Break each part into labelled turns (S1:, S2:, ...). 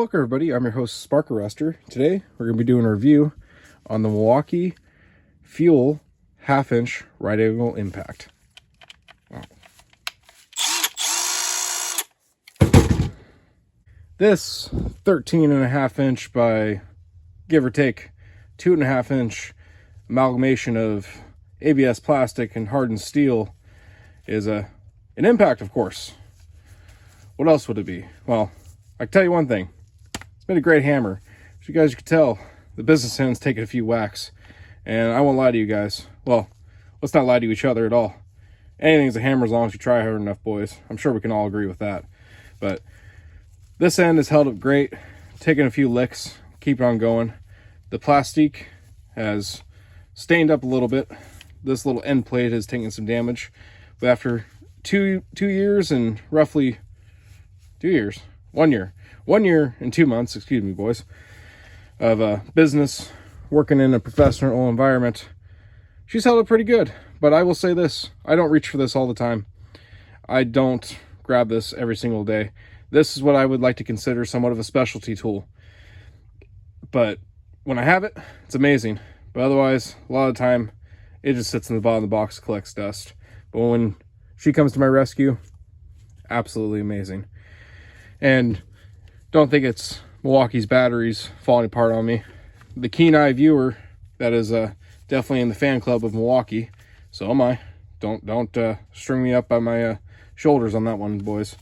S1: welcome everybody. I'm your host Spark Arrestor. Today we're going to be doing a review on the Milwaukee Fuel half-inch right angle impact. Wow. This 13.5-inch by give or take 2.5-inch amalgamation of ABS plastic and hardened steel is an impact, of course. What else would it be? Well, I can tell you one thing. It's made a great hammer. As you guys can tell, the business end's taken a few whacks. And I won't lie to you guys. Well, let's not lie to each other at all. Anything's a hammer as long as you try hard enough, boys. I'm sure we can all agree with that. But this end has held up great. Taken a few licks. Keep on going. The plastic has stained up a little bit. This little end plate has taken some damage. But after two years and roughly 2 years, 1 year, 1 year and 2 months, excuse me, boys, of business, working in a professional environment, she's held up pretty good. But I will say this, I don't reach for this all the time. I don't grab this every single day. This is what I would like to consider somewhat of a specialty tool. But when I have it, it's amazing. But otherwise, a lot of the time, it just sits in the bottom of the box, collects dust. But when she comes to my rescue, absolutely amazing. And don't think it's Milwaukee's batteries falling apart on me. The keen eye viewer that is definitely in the fan club of Milwaukee. So am I. Don't string me up by my shoulders on that one, boys.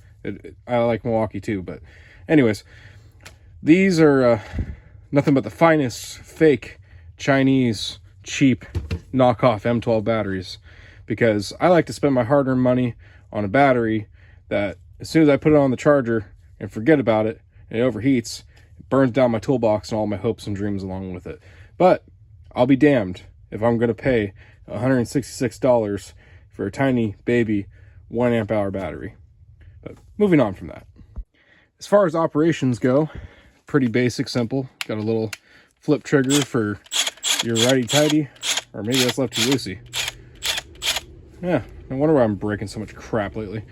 S1: I like Milwaukee too. But anyways, these are nothing but the finest fake Chinese cheap knockoff M12 batteries, because I like to spend my hard-earned money on a battery that as soon as I put it on the charger and forget about it, and it overheats, it burns down my toolbox and all my hopes and dreams along with it. But I'll be damned if I'm going to pay $166 for a tiny baby 1 amp hour battery. But moving on from that. As far as operations go, pretty basic, simple. Got a little flip trigger for your righty-tighty, or maybe that's lefty-loosey. Yeah, no wonder why I'm breaking so much crap lately.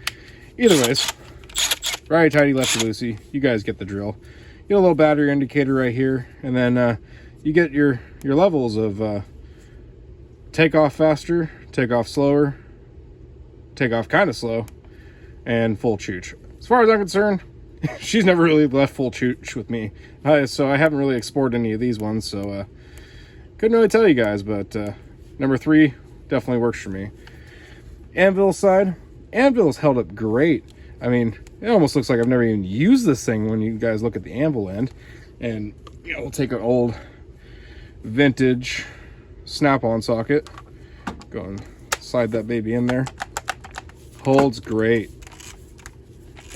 S1: Either ways, righty-tighty, lefty-loosey, you guys get the drill. You get a little battery indicator right here, and then you get your levels of take off faster, take off slower, take off kind of slow, and full chooch. As far as I'm concerned, she's never really left full chooch with me, so I haven't really explored any of these ones, so couldn't really tell you guys, but number 3 definitely works for me. Anvil side, Anvil's held up great. I mean, it almost looks like I've never even used this thing when you guys look at the anvil end. And, you know, we'll take an old vintage snap-on socket, go and slide that baby in there. Holds great.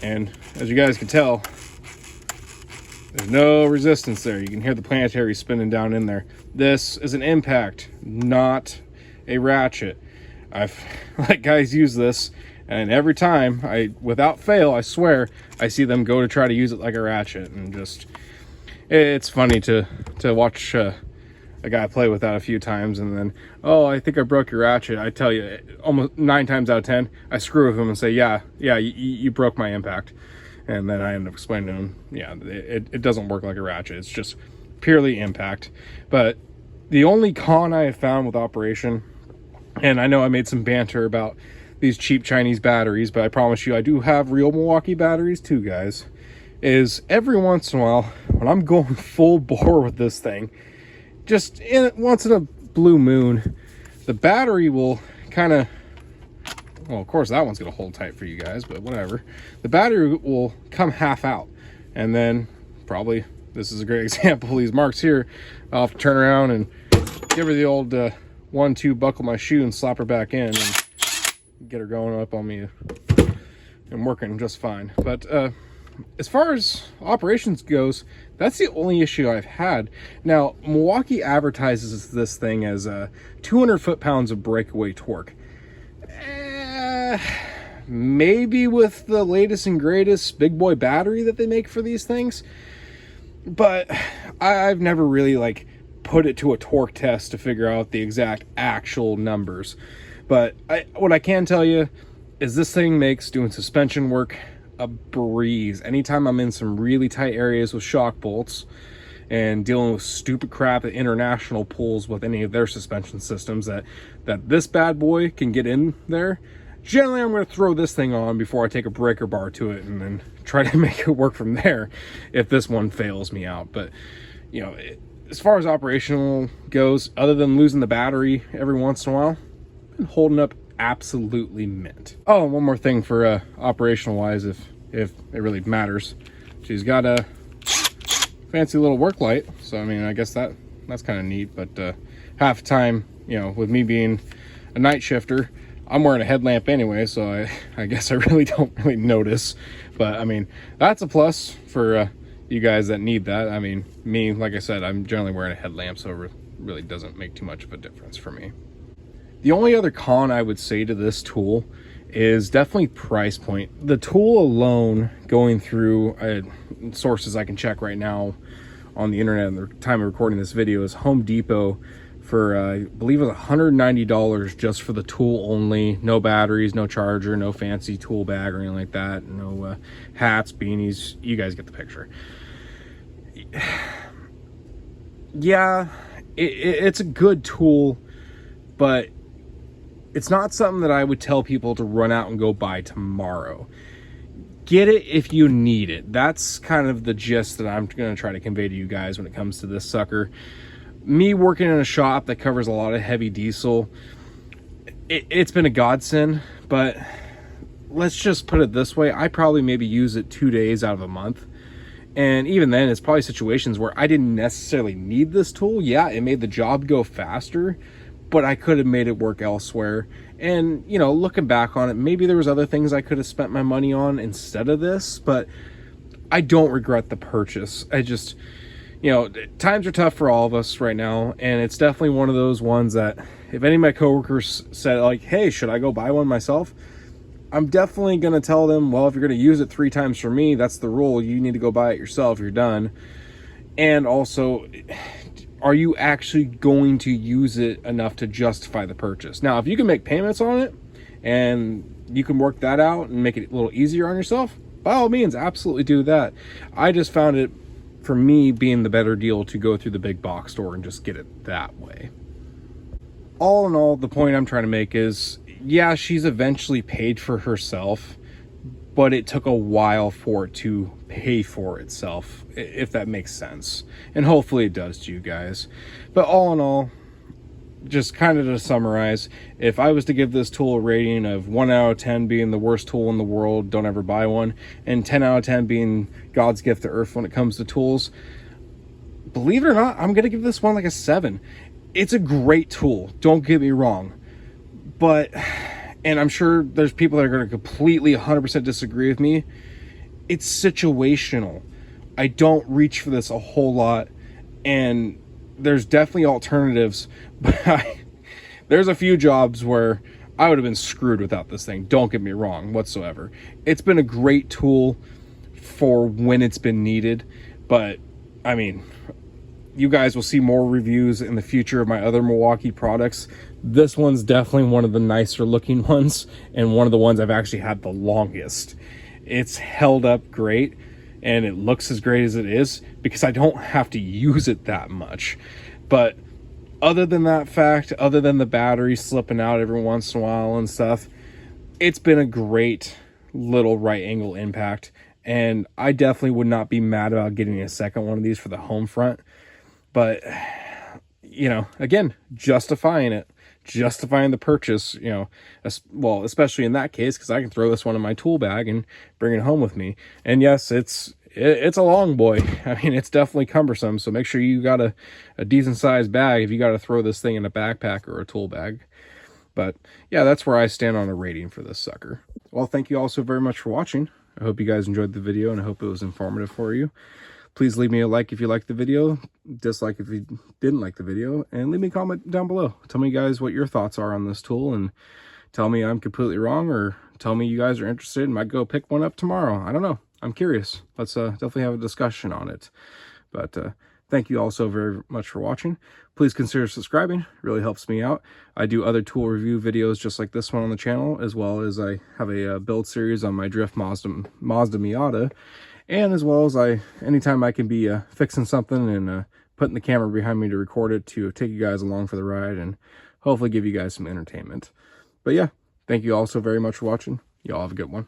S1: And as you guys can tell, there's no resistance there. You can hear the planetary spinning down in there. This is an impact, not a ratchet. I've let guys use this, and every time, without fail, I swear, I see them go to try to use it like a ratchet, and just, it's funny to watch a guy play with that a few times, and then, oh, I think I broke your ratchet. I tell you, almost 9 times out of 10, I screw with him and say, yeah, you broke my impact. And then I end up explaining to him, yeah, it doesn't work like a ratchet. It's just purely impact. But the only con I have found with operation, and I know I made some banter about these cheap Chinese batteries, but I promise you I do have real Milwaukee batteries too, guys, is every once in a while, when I'm going full bore with this thing, just once in a blue moon, the battery will kind of, well, of course that one's going to hold tight for you guys, but whatever. The battery will come half out, and then probably, this is a great example, these marks here, I'll have to turn around and give her the old 1-2 buckle my shoe and slap her back in and get her going up on me and working just fine. But as far as operations goes, that's the only issue I've had. Now, Milwaukee advertises this thing as 200 foot-pounds of breakaway torque. Maybe with the latest and greatest big boy battery that they make for these things, but I've never really like put it to a torque test to figure out the exact actual numbers. But what I can tell you is this thing makes doing suspension work a breeze. Anytime I'm in some really tight areas with shock bolts and dealing with stupid crap at international pools with any of their suspension systems, that this bad boy can get in there, generally I'm going to throw this thing on before I take a breaker bar to it and then try to make it work from there if this one fails me out. But you know, as far as operational goes, other than losing the battery every once in a while, I've been holding up absolutely mint. Oh, and one more thing for operational wise, if it really matters, she's got a fancy little work light. So I mean, I guess that's kind of neat. But half the time, you know, with me being a night shifter, I'm wearing a headlamp anyway, so I guess I really don't notice. But I mean, that's a plus for you guys that need that. I mean, me, like I said, I'm generally wearing a headlamp, so it really doesn't make too much of a difference for me. The only other con I would say to this tool is definitely price point. The tool alone, going through sources I can check right now on the internet at the time of recording this video, is Home Depot for I believe it was $190 just for the tool only. No batteries, no charger, no fancy tool bag or anything like that, no hats, beanies. You guys get the picture. Yeah, it's a good tool, but it's not something that I would tell people to run out and go buy tomorrow. Get it if you need it. That's kind of the gist that I'm going to try to convey to you guys when it comes to this sucker. Me working in a shop that covers a lot of heavy diesel, it's been a godsend, but let's just put it this way. I probably maybe use it 2 days out of a month. And even then, it's probably situations where I didn't necessarily need this tool. Yeah, it made the job go faster, but I could have made it work elsewhere. And, you know, looking back on it, maybe there was other things I could have spent my money on instead of this, but I don't regret the purchase. I just, you know, times are tough for all of us right now, and it's definitely one of those ones that if any of my coworkers said, like, hey, should I go buy one myself? I'm definitely going to tell them, well, if you're going to use it 3 times for me, that's the rule. You need to go buy it yourself. You're done. And also, are you actually going to use it enough to justify the purchase? Now, if you can make payments on it and you can work that out and make it a little easier on yourself, by all means, absolutely do that. I just found it, for me, being the better deal to go through the big box store and just get it that way. All in all, the point I'm trying to make is, yeah, she's eventually paid for herself, but it took a while for it to pay for itself, if that makes sense. And hopefully it does to you guys. But all in all, just kind of to summarize, if I was to give this tool a rating of 1 out of 10 being the worst tool in the world, don't ever buy one, and 10 out of 10 being God's gift to earth when it comes to tools, believe it or not, I'm going to give this one like a 7. It's a great tool, don't get me wrong. But, and I'm sure there's people that are going to completely 100% disagree with me, it's situational. I don't reach for this a whole lot, and there's definitely alternatives, but there's a few jobs where I would have been screwed without this thing. Don't get me wrong whatsoever. It's been a great tool for when it's been needed, but I mean, you guys will see more reviews in the future of my other Milwaukee products. This one's definitely one of the nicer looking ones and one of the ones I've actually had the longest. It's held up great and it looks as great as it is because I don't have to use it that much. But other than that fact, other than the battery slipping out every once in a while and stuff, it's been a great little right angle impact. And I definitely would not be mad about getting a second one of these for the home front. But, you know, again, justifying the purchase, you know, well, especially in that case, because I can throw this one in my tool bag and bring it home with me. And yes, it's a long boy. I mean, it's definitely cumbersome. So make sure you got a decent sized bag if you got to throw this thing in a backpack or a tool bag. But yeah, that's where I stand on a rating for this sucker. Well, thank you all so very much for watching. I hope you guys enjoyed the video and I hope it was informative for you. Please leave me a like if you liked the video, dislike if you didn't like the video, and leave me a comment down below. Tell me, guys, what your thoughts are on this tool, and tell me I'm completely wrong, or tell me you guys are interested and might go pick one up tomorrow. I don't know. I'm curious. Let's definitely have a discussion on it. But thank you all so very much for watching. Please consider subscribing. It really helps me out. I do other tool review videos just like this one on the channel, as well as I have a build series on my Drift Mazda Miata, and as well as anytime I can be fixing something and putting the camera behind me to record it, to take you guys along for the ride and hopefully give you guys some entertainment. But yeah, thank you all so very much for watching. Y'all have a good one.